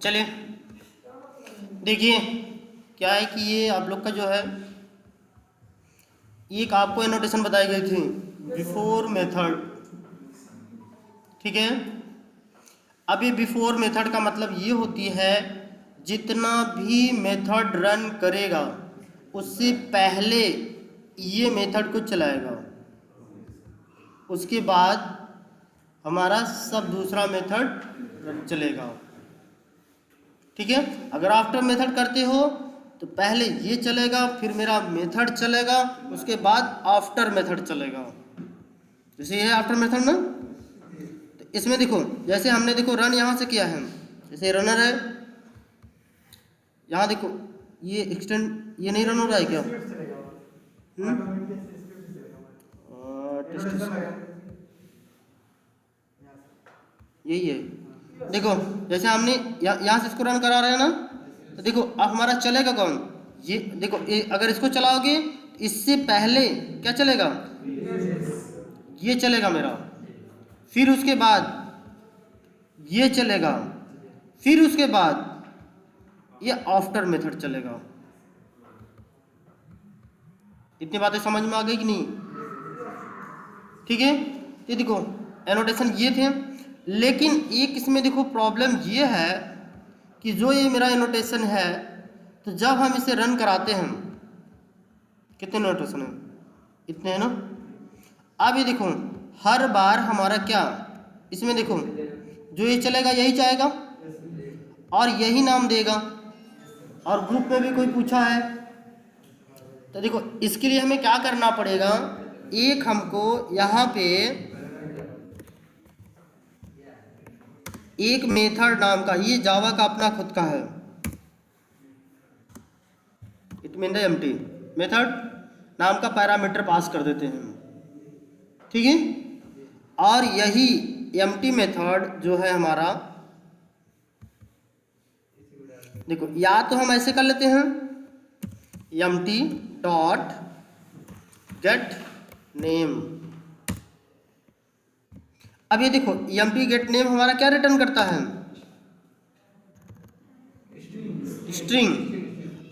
चलिए देखिए क्या है कि ये आप लोग का जो है एक आपको एनोटेशन बताई गई थी बिफोर मेथड। ठीक है, अब ये बिफोर मेथड का मतलब ये होती है जितना भी मेथड रन करेगा उससे पहले ये मेथड को चलाएगा, उसके बाद हमारा सब दूसरा मेथड चलेगा। ठीक है, अगर आफ्टर मेथड करते हो तो पहले ये चलेगा, फिर मेरा मेथड चलेगा, उसके बाद आफ्टर मेथड चलेगा। जैसे ये है आफ्टर मेथड ना, तो इसमें देखो जैसे हमने देखो रन यहाँ से किया है, जैसे रनर है यहाँ देखो ये एक्सटेंड ये नहीं रन हो रहा है क्या? यही है, देखो जैसे हमने यहाँ से इसको रन करा रहे हैं ना, तो देखो अब हमारा चलेगा कौन, ये देखो अगर इसको चलाओगे तो इससे पहले क्या चलेगा, ये चलेगा मेरा, फिर उसके बाद ये चलेगा, फिर उसके बाद ये आफ्टर मेथड चलेगा। इतनी बातें समझ में आ गई कि नहीं? ठीक है, ये देखो एनोटेशन ये थे, लेकिन एक इसमें देखो प्रॉब्लम ये है कि जो ये मेरा एनोटेशन है तो जब हम इसे रन कराते हैं, कितने एनोटेशन है, इतने हैं ना। अब ये देखो हर बार हमारा क्या इसमें देखो जो ये चलेगा यही चाहेगा और यही नाम देगा, और ग्रुप में भी कोई पूछा है तो देखो इसके लिए हमें क्या करना पड़ेगा, एक हमको यहाँ पे एक मेथड नाम का, ये जावा का अपना खुद का है, इट मीन एम्प्टी मेथड नाम का पैरामीटर पास कर देते हैं। ठीक है, और यही एम्प्टी मेथड जो है हमारा, देखो या तो हम ऐसे कर लेते हैं एम्प्टी डॉट गेट नेम। अब ये देखो एम्प्टी गेट नेम हमारा क्या रिटर्न करता है, स्ट्रिंग।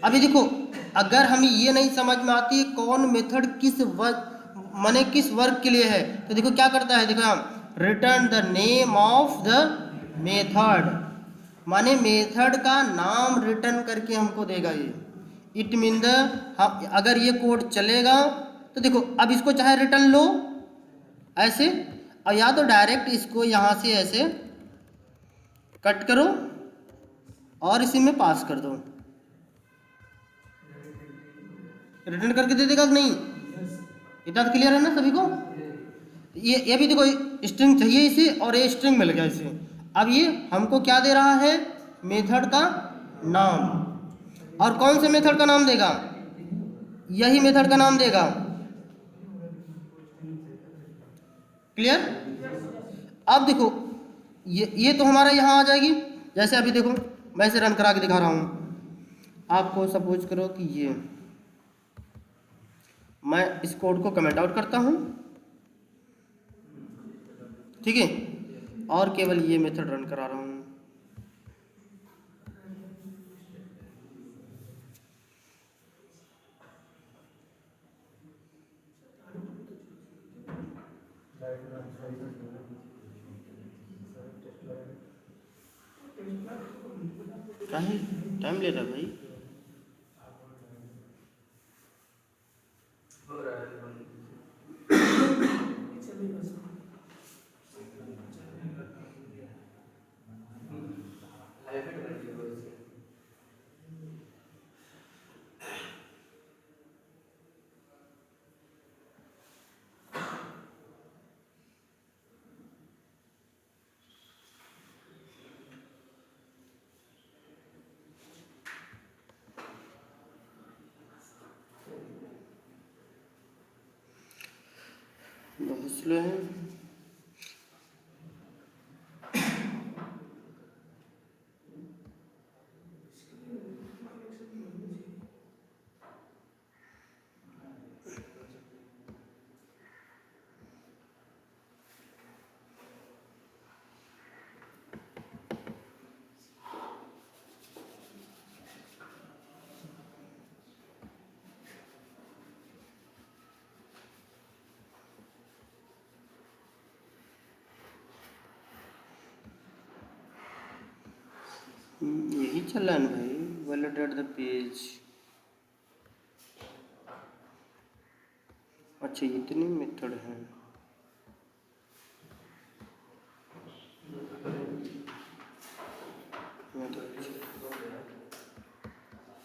अभी देखो अगर हमें ये नहीं समझ में आती है कौन मेथड किस वर्ग माने किस वर्ग के लिए है, तो देखो क्या करता है, देखो return the name of the method, माने मेथड का नाम रिटर्न करके हमको देगा ये। इट मीन द अगर ये कोड चलेगा तो देखो अब इसको चाहे रिटर्न लो ऐसे, और या तो डायरेक्ट इसको यहाँ से ऐसे कट करो और इसी में पास कर दो, रिटर्न करके दे देगा कि नहीं? इतना तो क्लियर है ना सभी को? ये भी देखो स्ट्रिंग चाहिए इसे और ये स्ट्रिंग मिल गया इसे। अब ये हमको क्या दे रहा है, मेथड का नाम, और कौन से मेथड का नाम देगा, यही मेथड का नाम देगा। क्लियर? अब देखो ये तो हमारा यहाँ आ जाएगी, जैसे अभी देखो मैं इसे रन करा के दिखा रहा हूँ आपको। सपोज करो कि ये मैं इस कोड को कमेंट आउट करता हूँ, ठीक है, और केवल ये मेथड रन करा रहा हूँ। टाइम ले रहा भाई, बहुत स्लो है। यही चल रहा है ना भाई, वैलिडेट द पेज। अच्छा इतने मेथड हैं।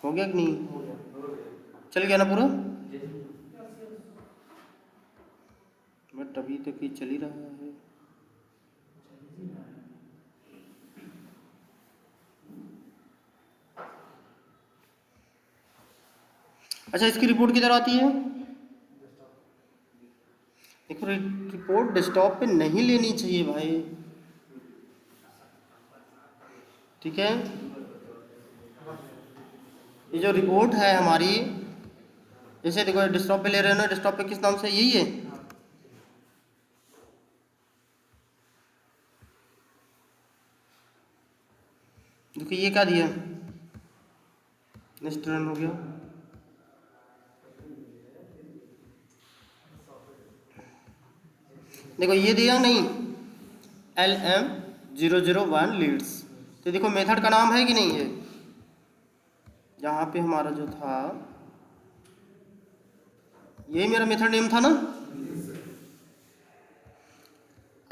हो गया कि नहीं? चल गया ना पूरा? बट अभी तक ये चल ही रहा है। अच्छा इसकी रिपोर्ट किधर आती है? देखो रिपोर्ट डेस्कटॉप पे नहीं लेनी चाहिए भाई, ठीक है। ये जो रिपोर्ट है हमारी, जैसे देखो डेस्कटॉप पे ले रहे हो ना, डेस्कटॉप पे किस नाम से, यही है। देखो ये क्या दिया, नेक्स्ट रन हो गया। देखो ये दिया नहीं, LM001 लीड्स। तो देखो मेथड का नाम है कि नहीं है, यहाँ पे हमारा जो था यही मेरा मेथड नेम था ना।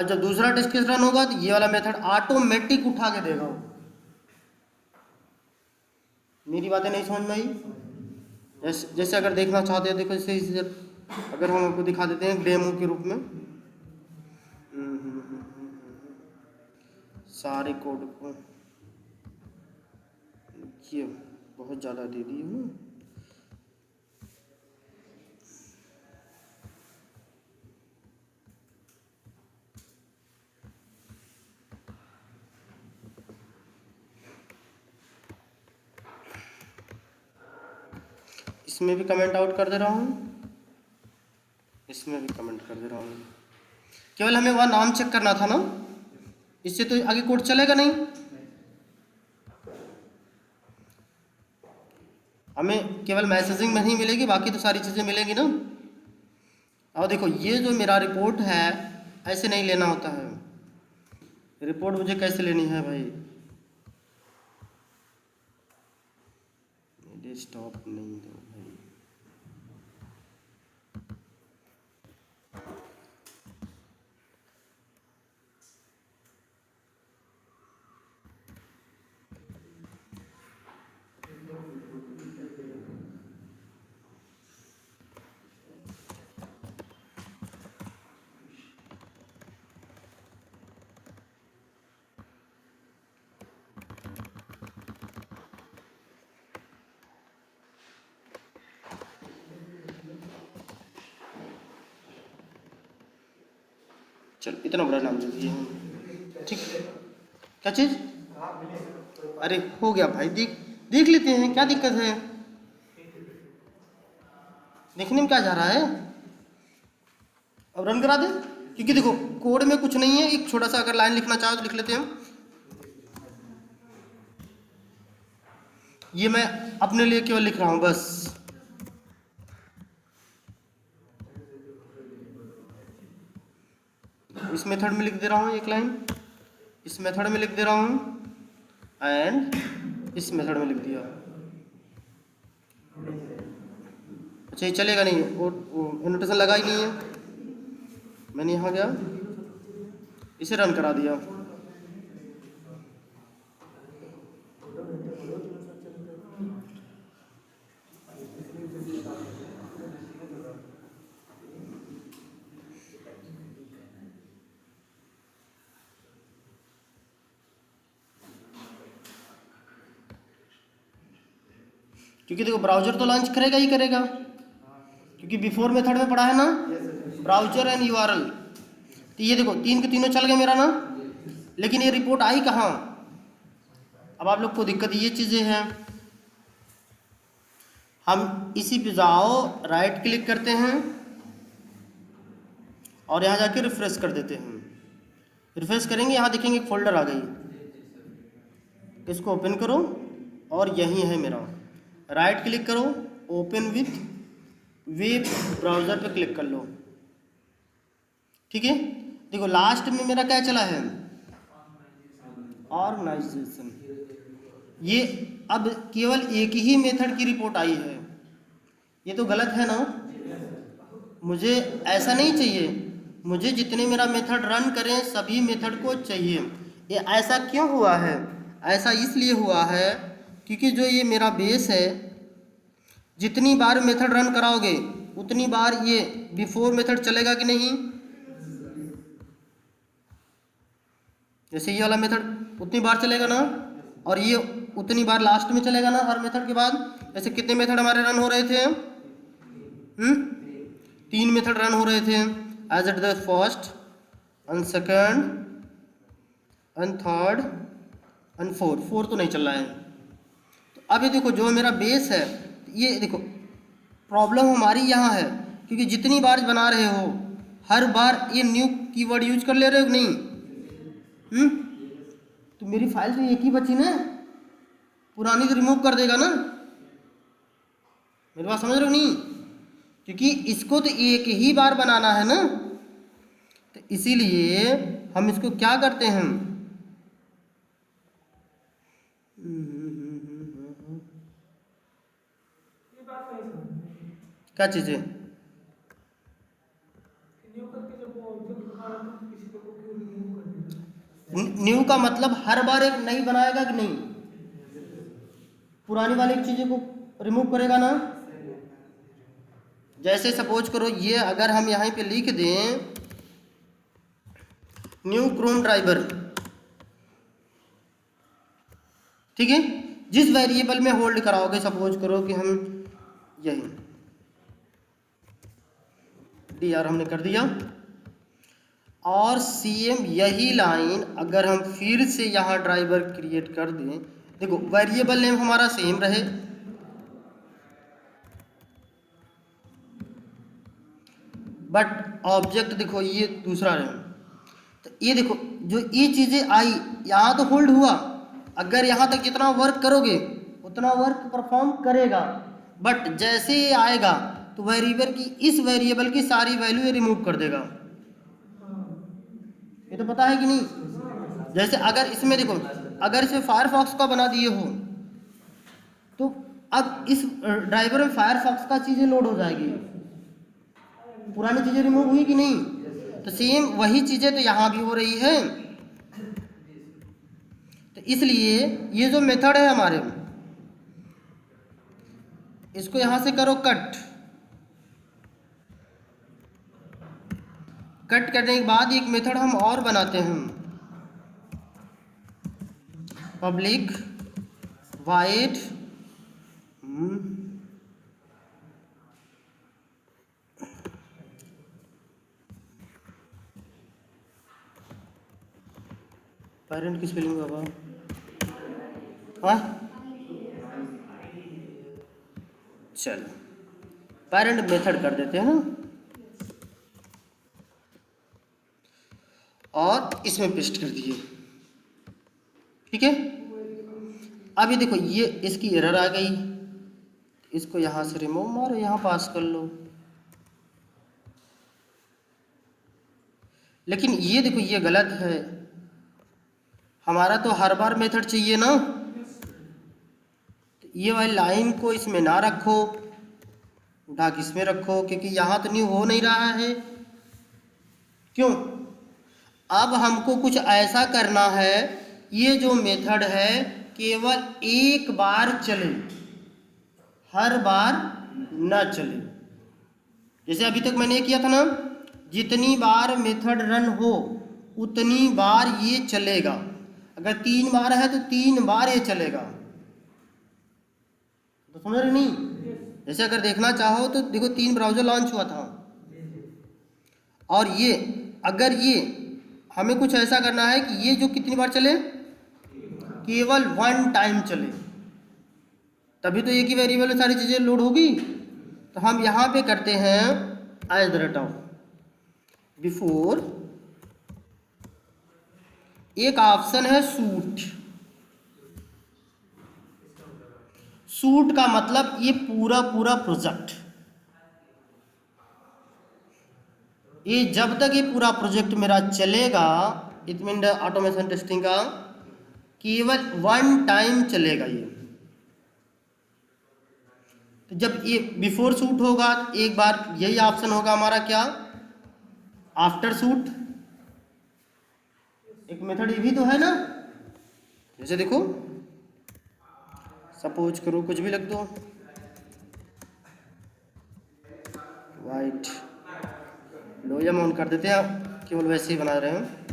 जब दूसरा टेस्ट केस रन होगा तो ये वाला मेथड ऑटोमेटिक उठा के देगा। मेरी बातें नहीं समझ में आई? जैसे अगर देखना चाहते हैं, देखो जैसे अगर हम आपको दिखा देते हैं डेमो के रूप में, सारे कोड को ये बहुत ज़्यादा दे दिए ना। इसमें भी कमेंट आउट कर दे रहा हूँ, इसमें भी कमेंट कर दे रहा हूँ। केवल हमें वह नाम चेक करना था ना, इससे तो आगे कोड चलेगा नहीं। हमें केवल मैसेजिंग में नहीं मिलेगी, बाकी तो सारी चीज़ें मिलेंगी ना। और देखो ये जो मेरा रिपोर्ट है ऐसे नहीं लेना होता है। रिपोर्ट मुझे कैसे लेनी है भाई, स्टॉप नहीं दो भाई। चल इतना बड़ा नाम दे दिए, ठीक। क्या चीज़? अरे हो गया भाई, देख लेते हैं क्या दिक्कत है, देखने में क्या जा रहा है। अब रन करा दे, क्योंकि देखो कोड में कुछ नहीं है, एक छोटा सा अगर लाइन लिखना चाहो तो लिख लेते हैं। ये मैं अपने लिए केवल लिख रहा हूं बस। इस मेथड में लिख दे रहा हूँ एक लाइन, इस मेथड में लिख दे रहा हूँ एंड इस मेथड में लिख दिया। अच्छा ये चलेगा नहीं, वो एनोटेशन लगा ही नहीं है। मैंने यहाँ गया, इसे रन करा दिया। क्योंकि देखो ब्राउजर तो लॉन्च करेगा ही करेगा, क्योंकि बिफोर मेथड में पढ़ा है ना, ब्राउजर एंड यूआरएल। तो ये देखो तीन के तीनों चल गए मेरा ना, लेकिन ये रिपोर्ट आई कहाँ। अब आप लोग को दिक्कत ये चीज़ें हैं, हम इसी पे जाओ राइट क्लिक करते हैं और यहाँ जाके रिफ्रेश कर देते हैं। रिफ्रेश करेंगे, यहाँ देखेंगे एक फोल्डर आ गई, इसको ओपन करो और यही है मेरा। राइट क्लिक करो, ओपन विथ वेब ब्राउज़र पे क्लिक कर लो, ठीक है। देखो लास्ट में मेरा क्या चला है, ऑर्गेनाइजेशन। ये अब केवल एक ही मेथड की रिपोर्ट आई है, ये तो गलत है ना। मुझे ऐसा नहीं चाहिए, मुझे जितने मेरा मेथड रन करें सभी मेथड को चाहिए। ये ऐसा क्यों हुआ है? ऐसा इसलिए हुआ है क्योंकि जो ये मेरा बेस है, जितनी बार मेथड रन कराओगे उतनी बार ये बिफोर मेथड चलेगा कि नहीं। जैसे ये वाला मेथड उतनी बार चलेगा ना, और ये उतनी बार लास्ट में चलेगा ना हर मेथड के बाद। जैसे कितने मेथड हमारे रन हो रहे थे? 3 मेथड रन हो रहे थे, as at the first and second and third and fourth तो नहीं चल रहा है। तो अब ये देखो जो मेरा बेस है, ये देखो प्रॉब्लम हमारी यहाँ है क्योंकि जितनी बार बना रहे हो हर बार ये न्यू कीवर्ड यूज कर ले रहे हो कि नहीं। तो मेरी फाइल तो एक ही बची ना, पुरानी तो रिमूव कर देगा ना। मेरी बात समझ रहे हो नहीं? क्योंकि इसको तो एक ही बार बनाना है ना, तो इसीलिए हम इसको क्या करते हैं, क्या चीज़ है? न्यू का मतलब हर बार एक नई बनाएगा कि नहीं, पुरानी वाली चीज़ों को रिमूव करेगा ना। जैसे सपोज करो ये अगर हम यहाँ पे लिख दें न्यू क्रोम ड्राइवर, ठीक है, जिस वेरिएबल में होल्ड कराओगे, सपोज करो कि हम यही dr हमने कर दिया, और सेम यही लाइन अगर हम फिर से यहाँ ड्राइवर क्रिएट कर दें, देखो वेरिएबल नेम हमारा सेम रहे, बट ऑब्जेक्ट देखो ये दूसरा रहे। तो ये देखो जो ये चीज़ें आई यहाँ तो होल्ड हुआ, अगर यहाँ तक जितना वर्क करोगे उतना वर्क परफॉर्म करेगा, बट जैसे ये आएगा तो वेरिएबल की इस वेरिएबल की सारी वैल्यू ये रिमूव कर देगा। ये तो पता है कि नहीं? जैसे अगर इसमें देखो, अगर इसमें फायरफॉक्स का बना दिए हो तो अब इस ड्राइवर में फायरफॉक्स का चीज़ें लोड हो जाएगी, पुरानी चीज़ें रिमूव हुई कि नहीं। तो सेम वही चीज़ें तो यहाँ भी हो रही है। तो इसलिए ये जो मेथड है हमारे, इसको यहाँ से करो कट, कट करने के बाद एक मेथड हम और बनाते हैं, पब्लिक वाइड पेरेंट की स्पेलिंग बाबा, हाँ चलो पेरेंट मेथड कर देते हैं ना, और इसमें पेस्ट कर दिए, ठीक है। अभी देखो ये इसकी एरर आ गई, इसको यहाँ से रिमूव मारो, यहाँ पास कर लो। लेकिन ये देखो ये गलत है, हमारा तो हर बार मेथड चाहिए ना। तो ये वाली लाइन को इसमें ना रखो, उठा के इसमें रखो, क्योंकि यहाँ तो न्यू हो नहीं रहा है। क्यों? अब हमको कुछ ऐसा करना है, ये जो मेथड है केवल एक बार चले, हर बार ना चले। जैसे अभी तक मैंने किया था ना, जितनी बार मेथड रन हो उतनी बार ये चलेगा। अगर 3 बार है तो 3 बार ये चलेगा। तो समझ रहे नहीं? जैसे अगर देखना चाहो तो देखो 3 ब्राउज़र लॉन्च हुआ था, और ये अगर ये हमें कुछ ऐसा करना है कि ये जो कितनी बार चले, केवल 1 टाइम चले, तभी तो एक ही वेरिएबल में सारी चीज़ें लोड होगी। तो हम यहाँ पे करते हैं as the rate of before, एक ऑप्शन है सूट। सूट का मतलब ये पूरा प्रोजेक्ट, ये जब तक ये पूरा प्रोजेक्ट मेरा चलेगा, इट मीन ऑटोमेशन टेस्टिंग का, केवल 1 टाइम चलेगा ये। तो जब ये बिफोर शूट होगा एक बार यही ऑप्शन होगा हमारा क्या, आफ्टर शूट। एक मेथड ये भी तो है ना, जैसे देखो सपोज करो कुछ भी लग दो, वाइट लोयम ऑन कर देते हैं, आप केवल वैसे ही बना रहे हैं।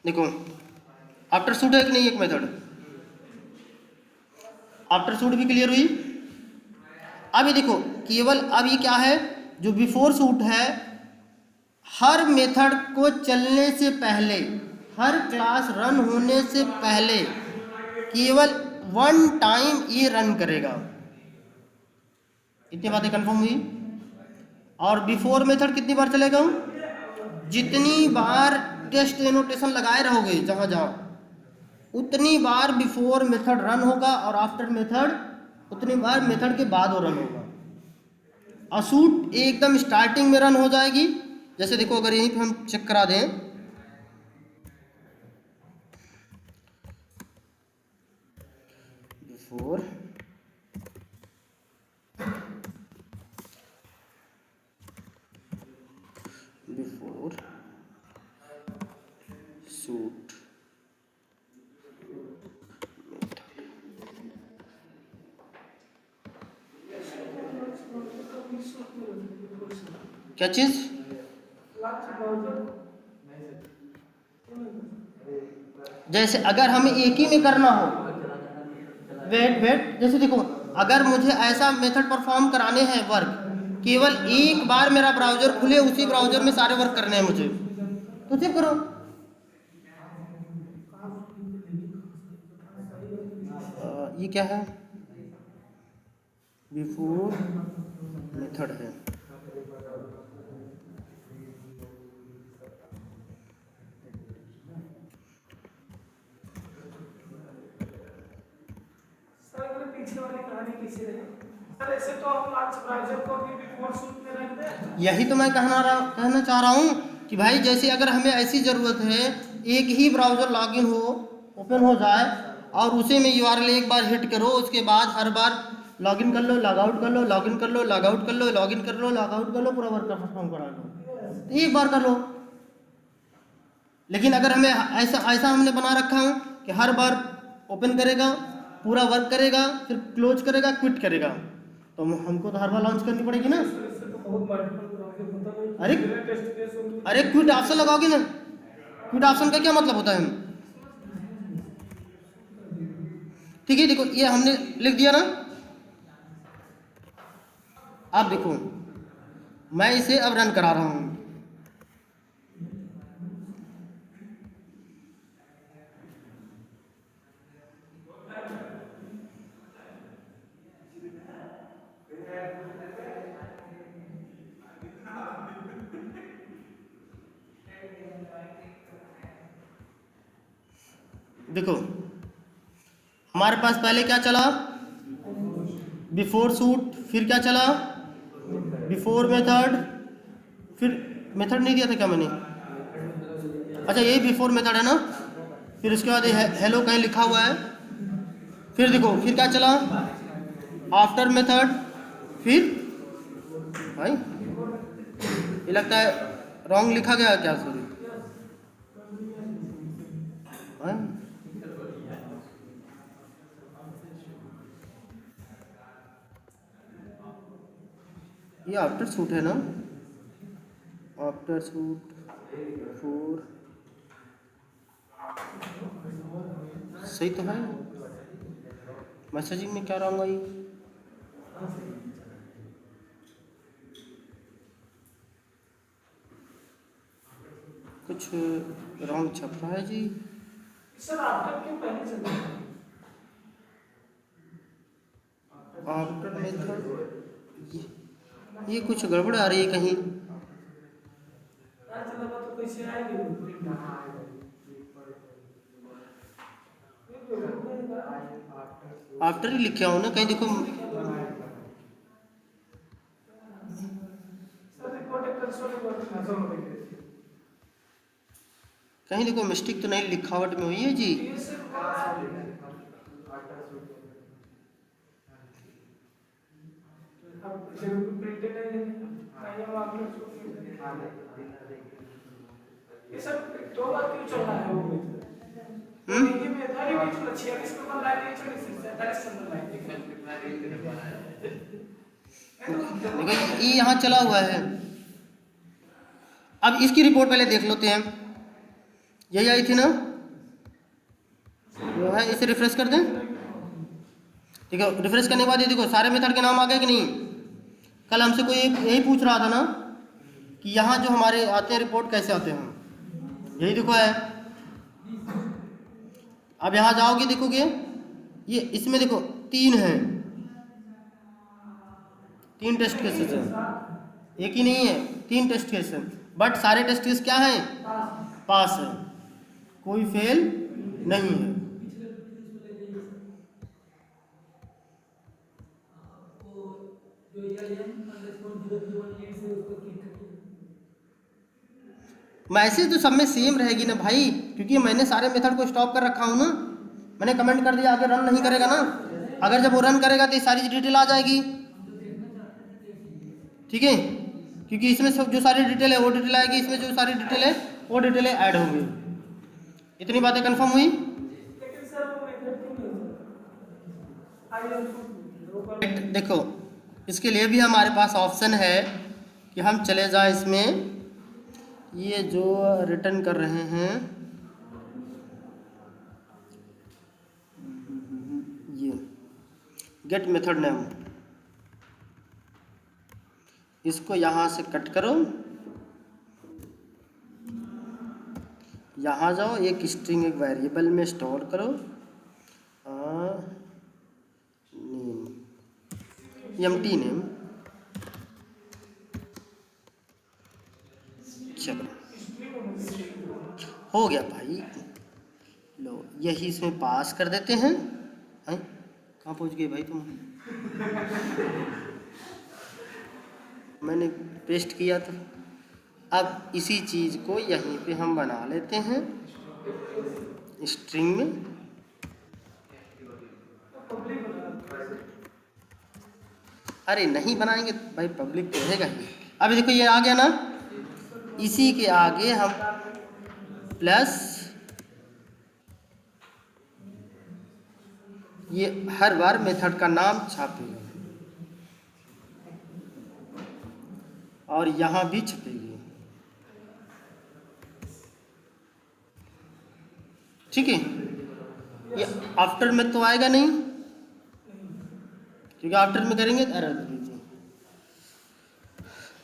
देखो आफ्टर शूट है कि नहीं, एक मेथड आफ्टर शूट भी क्लियर हुई। अब ये देखो केवल अब ये क्या है, जो बिफोर शूट है, हर मेथड को चलने से पहले, हर क्लास रन होने से पहले केवल 1 टाइम ये रन करेगा। इतनी बातें कंफर्म हुई। और बिफोर मेथड कितनी बार चलेगा, जितनी बार टेस्ट एनोटेशन लगाए रहोगे जहां जहां उतनी बार बिफोर मेथड रन होगा, और आफ्टर मेथड उतनी बार मेथड के बाद वो रन होगा। और शूट एकदम स्टार्टिंग में रन हो जाएगी। जैसे देखो अगर यहीं पे हम चेक करा दें, बिफोर शूट क्या चीज, जैसे अगर हमें एक ही में करना हो, वेट जैसे देखो अगर मुझे ऐसा मेथड परफॉर्म कराने हैं वर्क, केवल एक बार मेरा ब्राउजर खुले, उसी ब्राउजर में सारे वर्क करने हैं मुझे, तो सिर्फ करो। ये क्या है, बिफोर मेथड है। यही तो मैं कहना चाह रहा हूँ कि भाई जैसे अगर हमें ऐसी ज़रूरत है एक ही ब्राउज़र लॉगिन हो, ओपन हो जाए, और उसी में URL एक बार हिट करो, उसके बाद हर बार लॉगिन कर लो, लॉगआउट कर लो, लॉगिन कर लो, लॉगआउट कर लो, लॉगिन कर लो, लॉगआउट कर लो, पूरा वर्क परफॉर्म करा लो, एक बार कर लो। लेकिन अगर हमें ऐसा हमने बना रखा हूँ कि हर बार ओपन करेगा, पूरा वर्क करेगा, फिर क्लोज करेगा, क्विट करेगा, तो हमको तो हर बार लॉन्च करनी पड़ेगी ना। अरे क्विट ऑप्शन लगाओगे ना, क्विट ऑप्शन का क्या मतलब होता है, ठीक है। देखो ये हमने लिख दिया ना। अब देखो मैं इसे अब रन करा रहा हूं, देखो हमारे पास पहले क्या चला, बिफोर शूट, फिर क्या चला, बिफोर मेथड, फिर मेथड नहीं दिया था क्या मैंने, अच्छा यही बिफोर मेथड है ना, फिर उसके बाद हेलो कहीं लिखा हुआ है, फिर देखो फिर क्या चला, आफ्टर मेथड, फिर भाई ये लगता है रॉन्ग लिखा गया क्या, सॉरी ये आफ्टर शूट है ना, आफ्टर शूट फोर, सही तो है। मैसेजिंग में क्या रॉन्ग आई, कुछ रॉन्ग छप रहा है जी सर, आफ्टर क्यों पहले चल, आफ्टर मेथड ये कुछ गड़बड़ आ रही है कहीं, आफ्टर ही लिखे हो ना कहीं, देखो कहीं देखो मिस्टेक तो नहीं लिखावट में हुई है जी। ये सब दो बार क्यों चल रहा है वो ये में था नहीं चल 46 पे बन लाइन 47 नंबर लाइन देखो ये यहाँ चला हुआ है। अब इसकी रिपोर्ट पहले देख लेते हैं। यही आई थी ना, जो है इसे रिफ्रेश कर दें। ठीक है, रिफ्रेश करने के बाद ये देखो सारे मेथड के नाम आ गए कि नहीं। कल हमसे कोई यही पूछ रहा था ना कि यहाँ जो हमारे आते हैं रिपोर्ट कैसे आते हैं, यही देखो है। अब यहाँ जाओगे देखोगे ये इसमें देखो 3 है, 3 टेस्ट केसेस हैं, एक ही नहीं है 3 टेस्ट केस हैं। बट सारे टेस्ट केस क्या हैं, पास है, कोई फेल नहीं है। मैसेज तो सब में सेम रहेगी ना भाई, क्योंकि मैंने सारे मेथड को स्टॉप कर रखा हूँ ना। मैंने कमेंट कर दिया आगे रन नहीं करेगा ना। अगर जब वो रन करेगा तो ये सारी डिटेल आ जाएगी। ठीक है, क्योंकि इसमें सब जो सारी डिटेल है वो डिटेल आएगी, इसमें जो सारी डिटेल है वो डिटेलें ऐड होंगी। इतनी बातें कंफर्म हुई। देखो इसके लिए भी हमारे पास ऑप्शन है कि हम चले जाए इसमें, ये जो रिटर्न कर रहे हैं ये गेट मेथड नेम, इसको यहाँ से कट करो, यहाँ जाओ, एक स्ट्रिंग एक वेरिएबल में स्टोर करो नेम, एम्प्टी नेम। चलो हो गया भाई, लो यही इसमें पास कर देते हैं। कहाँ पहुँच गए भाई तुम? मैंने पेस्ट किया था। अब इसी चीज़ को यहीं पे हम बना लेते हैं स्ट्रिंग में। अरे नहीं बनाएंगे भाई, पब्लिक तो रहेगा ही। अब देखो ये आ गया ना, इसी के आगे हम प्लस ये हर बार मेथड का नाम छापेगा और यहाँ भी छपेगी। ठीक है, ये आफ्टर में तो आएगा नहीं, क्योंकि आफ्टर में करेंगे तो एरर दीजिए।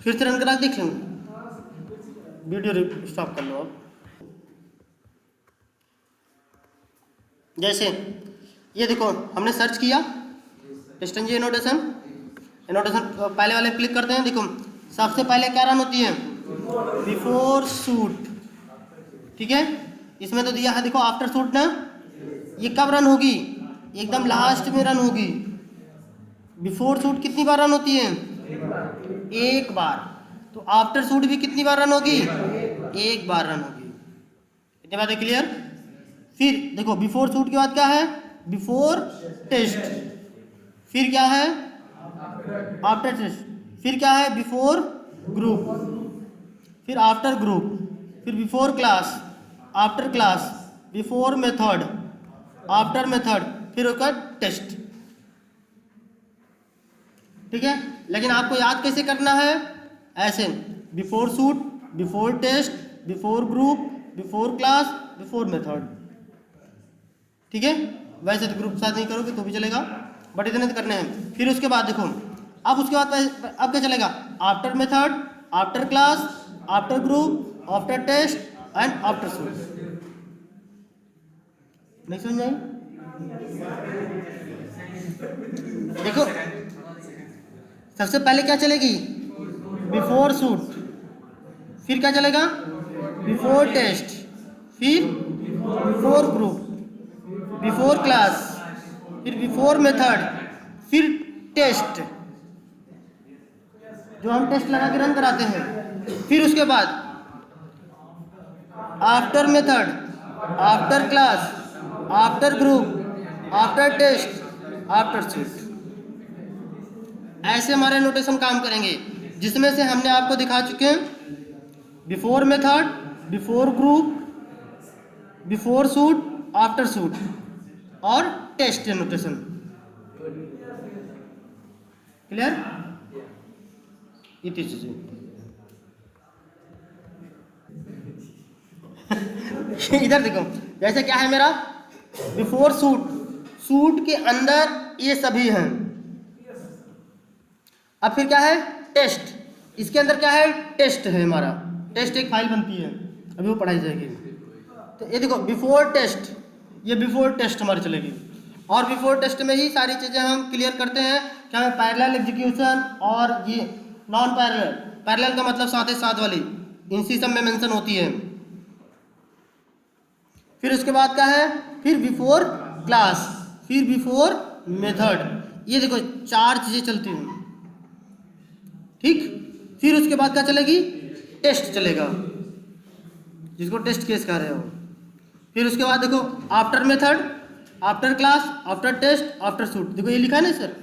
फिर से रन करा देख लेंगे, वीडियो स्टॉप कर लो। अब जैसे ये देखो हमने सर्च किया टेस्टिंग एनोटेशन पहले वाले क्लिक करते हैं। देखो सबसे पहले क्या रन होती है, बिफोर शूट। ठीक है, इसमें तो दिया है देखो आफ्टर शूट ना, ये कब रन होगी, एकदम लास्ट में रन होगी। बिफोर शूट कितनी बार रन होती है, एक बार। तो आफ्टर शूट भी कितनी बार रन होगी, एक बार रन होगी। इतनी बात है क्लियर। फिर देखो बिफोर शूट के बाद क्या है, बिफोर टेस्ट, फिर क्या है आफ्टर टेस्ट, फिर क्या है बिफोर ग्रुप, फिर आफ्टर ग्रुप, फिर before class, after class, before method, after method, फिर उसका टेस्ट। ठीक है, लेकिन आपको याद कैसे करना है, ऐसे before suite, before test, before group, before class, before method. ठीक है, वैसे तो ग्रुप साथ नहीं करोगे तो भी चलेगा, बट इतने तो करने हैं। फिर उसके बाद देखो अब उसके बाद अब क्या चलेगा, after method, after class, after group, after test and after suite. नहीं समझ आई? देखो सबसे पहले क्या चलेगी, बिफोर शूट, फिर क्या चलेगा बिफोर टेस्ट, फिर बिफोर ग्रुप, बिफोर क्लास, फिर बिफोर मेथड, फिर टेस्ट, जो हम टेस्ट लगा के रन कराते हैं। फिर उसके बाद after method, after class, after group, after test, after suite. ऐसे हमारे नोटेशन काम करेंगे, जिसमें से हमने आपको दिखा चुके हैं before method, before group, before suit, after suit और टेस्ट नोटेशन। क्लियर? इतनी चीजें इधर देखो, जैसे क्या है मेरा बिफोर सूट, सूट के अंदर ये सभी हैं। अब फिर क्या है टेस्ट, इसके अंदर क्या है टेस्ट है हमारा, टेस्ट एक फाइल बनती है, अभी वो पढ़ाई जाएगी। तो ये देखो बिफोर टेस्ट, ये बिफोर टेस्ट हमारी चलेगी, और बिफोर टेस्ट में ही सारी चीज़ें हम क्लियर करते हैं क्या है पैरेलल एग्जीक्यूशन और ये नॉन पैरेलल। पैरेलल का मतलब साथ ही साथ वाली, इनसी सब में मेंशन होती है। फिर उसके बाद क्या है फिर बिफोर क्लास, फिर बिफोर मेथड, ये देखो 4 चीज़ें चलती हैं। ठीक, फिर उसके बाद क्या चलेगी टेस्ट चलेगा, जिसको टेस्ट केस कह रहे हो। फिर उसके बाद देखो after method, after class, after test, after suite. देखो ये लिखा है ना सर,